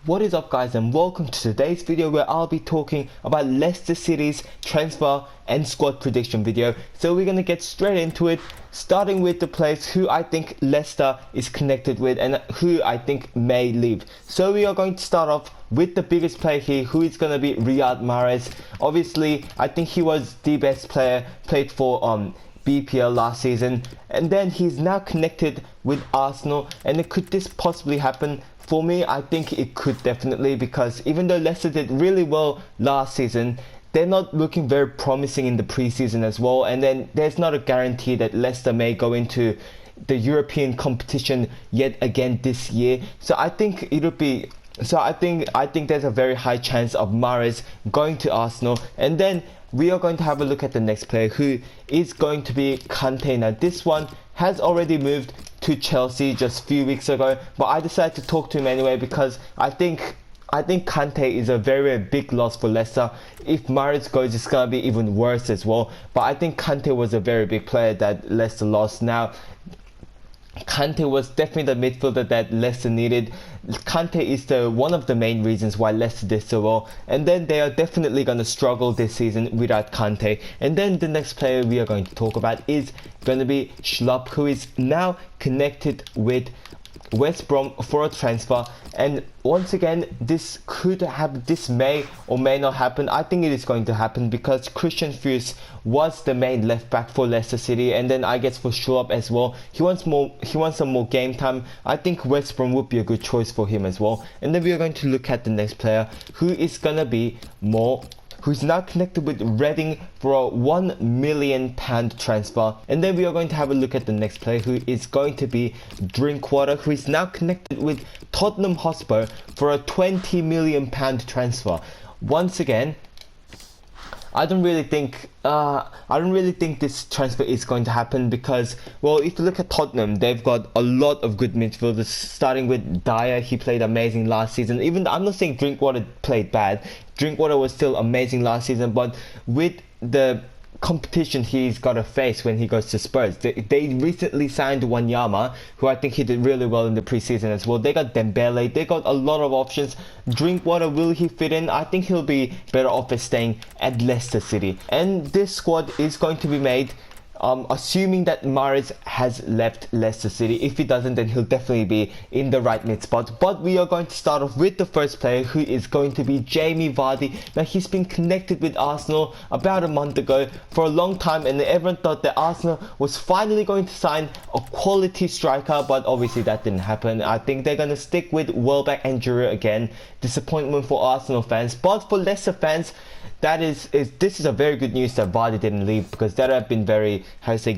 What is up, guys, and welcome to today's video where I'll be talking about Leicester City's transfer and squad prediction video. So we're going to get straight into it, starting with the players who I think Leicester is connected with and who I think may leave. So we are going to start off with the biggest player here, who is going to be Riyad Mahrez. Obviously, I think he was the best player, played for BPL last season, and then he's now connected with Arsenal. And could this possibly happen? For me, I think it could definitely, because even though Leicester did really well last season, they're not looking very promising in the preseason as well. And then there's not a guarantee that Leicester may go into the European competition yet again this year. So I think it'll be. So I think there's a very high chance of Mahrez going to Arsenal. And then we are going to have a look at the next player, who is going to be Kante. Now this one has already moved to Chelsea just a few weeks ago, but I decided to talk to him anyway because I think Kante is a very big loss for Leicester. If Mahrez goes, it's going to be even worse as well. But I think Kante was a very big player that Leicester lost. Now, Kante was definitely the midfielder that Leicester needed. Kante is one of the main reasons why Leicester did so well, and then they are definitely going to struggle this season without Kante. And then the next player we are going to talk about is going to be Schlupp, who is now connected with West Brom for a transfer. And once again, this could happen, this may or may not happen. I think it is going to happen because Christian Fuchs was the main left back for Leicester City, and then I guess for Schlupp as well, he wants some more game time. I think West Brom would be a good choice for him as well. And then we are going to look at the next player, who is gonna be who's now connected with Reading for a £1 million transfer. And then we are going to have a look at the next player, who is going to be Drinkwater, who is now connected with Tottenham Hotspur for a £20 million transfer. Once again, I don't really think this transfer is going to happen because, well, if you look at Tottenham, they've got a lot of good midfielders, starting with Dyer. He played amazing last season. Even I'm not saying Drinkwater played bad. Drinkwater was still amazing last season, but with the competition he's got to face when he goes to Spurs. They recently signed Wanyama, who I think he did really well in the preseason as well. They got Dembele. They got a lot of options. Drinkwater, will he fit in? I think he'll be better off as staying at Leicester City. And this squad is going to be made assuming that Mahrez has left Leicester City. If he doesn't, then he'll definitely be in the right mid spot. But we are going to start off with the first player, who is going to be Jamie Vardy. Now, he's been connected with Arsenal about a month ago for a long time, and everyone thought that Arsenal was finally going to sign a quality striker, but obviously that didn't happen. I think they're going to stick with Welbeck and Giroud again. Disappointment for Arsenal fans, but for Leicester fans, this is a very good news that Vardy didn't leave, because that would have been very,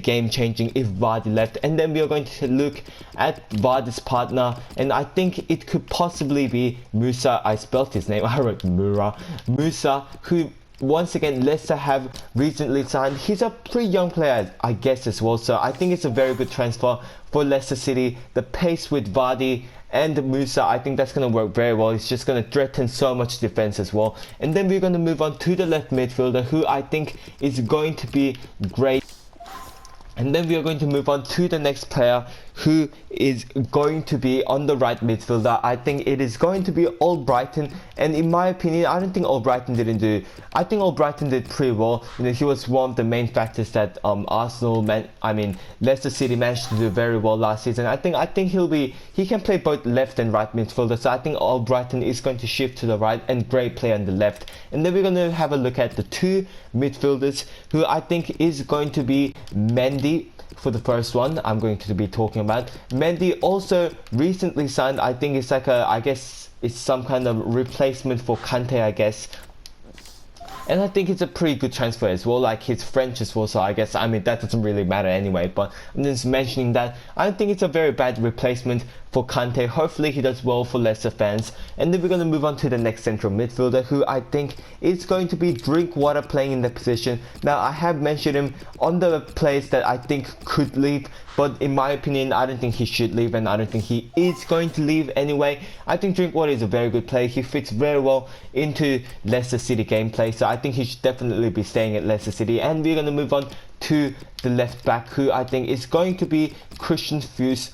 game changing if Vardy left. And then we are going to look at Vardy's partner, and I think it could possibly be Musa. I spelled his name, I wrote Musa, who once again Leicester have recently signed. He's a pretty young player, I guess, as well, so I think it's a very good transfer for Leicester City. The pace with Vardy and Musa, I think that's going to work very well. It's just going to threaten so much defense as well. And then we're going to move on to the left midfielder, who I think is going to be great. And then we are going to move on to the next player, who is going to be on the right midfielder. I think it is going to be Albrighton, and in my opinion, I don't think Albrighton I think Albrighton did pretty well. You know, he was one of the main factors that Leicester City managed to do very well last season. I think he can play both left and right midfielder, so I think Albrighton is going to shift to the right and great play on the left. And then we're going to have a look at the two midfielders, who I think is going to be Mendy. For the first one I'm going to be talking about. Mendy also recently signed. I think it's like I guess it's some kind of replacement for Kante, I guess. And I think it's a pretty good transfer as well. Like, he's French as well, so I guess, that doesn't really matter anyway. But I'm just mentioning that I don't think it's a very bad replacement for Kante. Hopefully he does well for Leicester fans. And then we're going to move on to the next central midfielder, who I think is going to be Drinkwater, playing in the position. Now, I have mentioned him on the players that I think could leave, but in my opinion, I don't think he should leave, and I don't think he is going to leave anyway. I think Drinkwater is a very good player. He fits very well into Leicester City gameplay, so I think he should definitely be staying at Leicester City. And we're going to move on to the left back, who I think is going to be Christian Fuchs.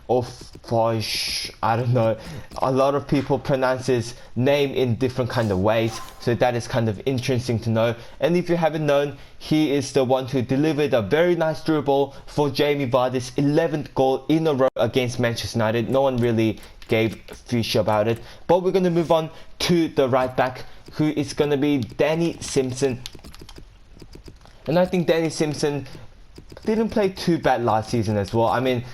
or Fosh, I don't know. A lot of people pronounce his name in different kind of ways, so that is kind of interesting to know. And if you haven't known, he is the one who delivered a very nice through ball for Jamie Vardy's 11th goal in a row against Manchester United. No one really gave a fish about it. But we're going to move on to the right back, who is going to be Danny Simpson. And I think Danny Simpson didn't play too bad last season as well. I mean,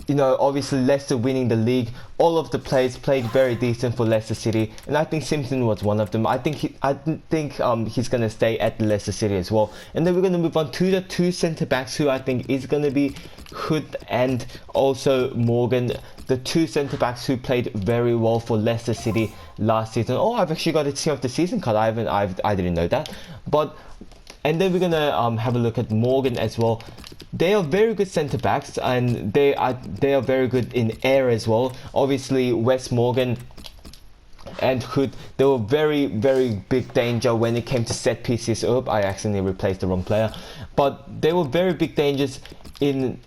you know, obviously Leicester winning the league, all of the players played very decent for Leicester City, and I think Simpson was one of them. I think he's gonna stay at the Leicester City as well. And then we're gonna move on to the two centre backs, who I think is gonna be Hood and also Morgan, the two centre backs who played very well for Leicester City last season. Oh, I've actually got a team of the season card. I didn't know that. And then we're gonna have a look at Morgan as well. They are very good centre backs, and they are very good in air as well. Obviously, Wes Morgan and Hood, they were very big danger when it came to set pieces. Oh, I accidentally replaced the wrong player, but they were very big dangers in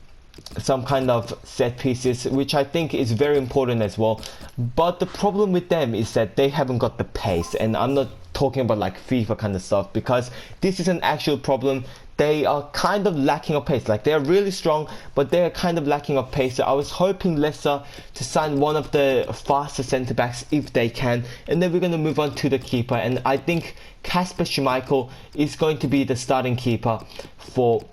some kind of set pieces, which I think is very important as well. But the problem with them is that they haven't got the pace, and I'm not talking about like FIFA kind of stuff, because this is an actual problem. They are kind of lacking of pace. Like, they are really strong, but they are kind of lacking of pace. So I was hoping Leicester to sign one of the faster centre backs if they can. And then we're going to move on to the keeper, and I think Kasper Schmeichel is going to be the starting keeper for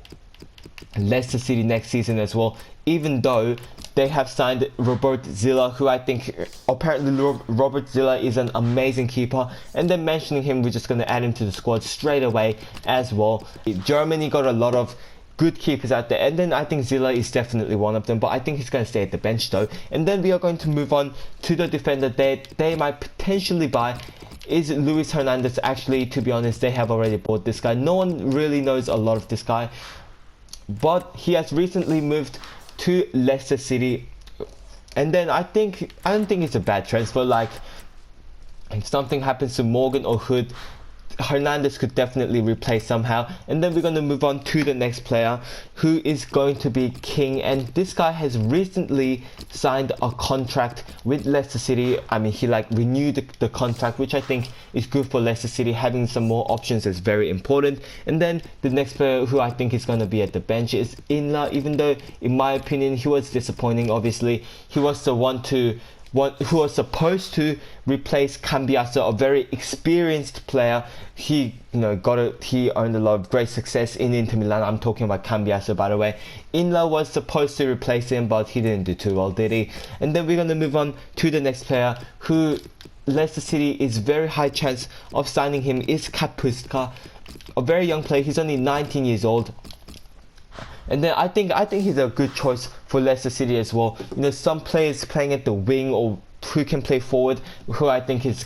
Leicester City next season as well, even though they have signed Robert Zilla, who I think apparently Robert Zilla is an amazing keeper, and then mentioning him, we're just going to add him to the squad straight away as well. Germany got a lot of good keepers out there, and then I think Zilla is definitely one of them, but I think he's going to stay at the bench though. And then we are going to move on to the defender that they might potentially buy. Is Luis Hernandez. Actually, to be honest, they have already bought this guy. No one really knows a lot of this guy, but he has recently moved to Leicester City, and then I don't think it's a bad transfer. Like, if something happens to Morgan or Hood, Hernandez could definitely replace somehow. And then we're going to move on to the next player, who is going to be King, and this guy has recently signed a contract with Leicester City. I mean, he like renewed the contract, which I think is good for Leicester City. Having some more options is very important. And then the next player who I think is going to be at the bench is Inla, even though in my opinion he was disappointing. Obviously, he was the one who was supposed to replace Cambiasso, a very experienced player. He earned a lot of great success in Inter Milan. I'm talking about Cambiasso, by the way. Inla was supposed to replace him, but he didn't do too well, did he? And then we're going to move on to the next player, who Leicester City is very high chance of signing him, is Kapustka, a very young player. He's only 19 years old. And then I think he's a good choice for Leicester City as well. You know, some players playing at the wing or who can play forward, who I think is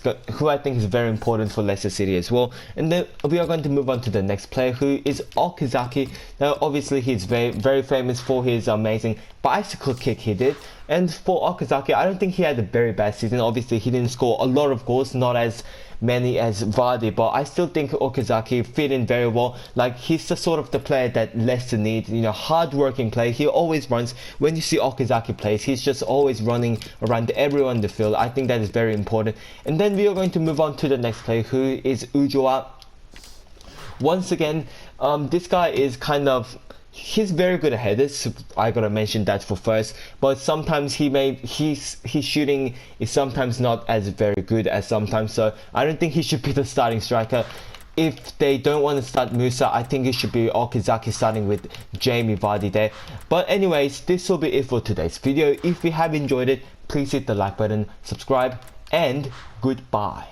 very important for Leicester City as well. And then we are going to move on to the next player, who is Okazaki. Now, obviously, he's very famous for his amazing bicycle kick he did. And for Okazaki, I don't think he had a very bad season. Obviously, he didn't score a lot of goals, not as many as Vardy, but I still think Okazaki fit in very well. Like, he's the sort of the player that Leicester needs, you know, hard-working player. He always runs. When you see Okazaki plays, he's just always running around everyone in the field. I think that is very important. And then we are going to move on to the next player, who is Ujoa. Once again, this guy is he's very good at headers. I gotta mention that for first, but sometimes his shooting is sometimes not as very good as sometimes. So I don't think he should be the starting striker. If they don't want to start Musa, I think it should be Okazaki starting with Jamie Vardy there. But anyways, this will be it for today's video. If you have enjoyed it, please hit the like button, subscribe, and goodbye.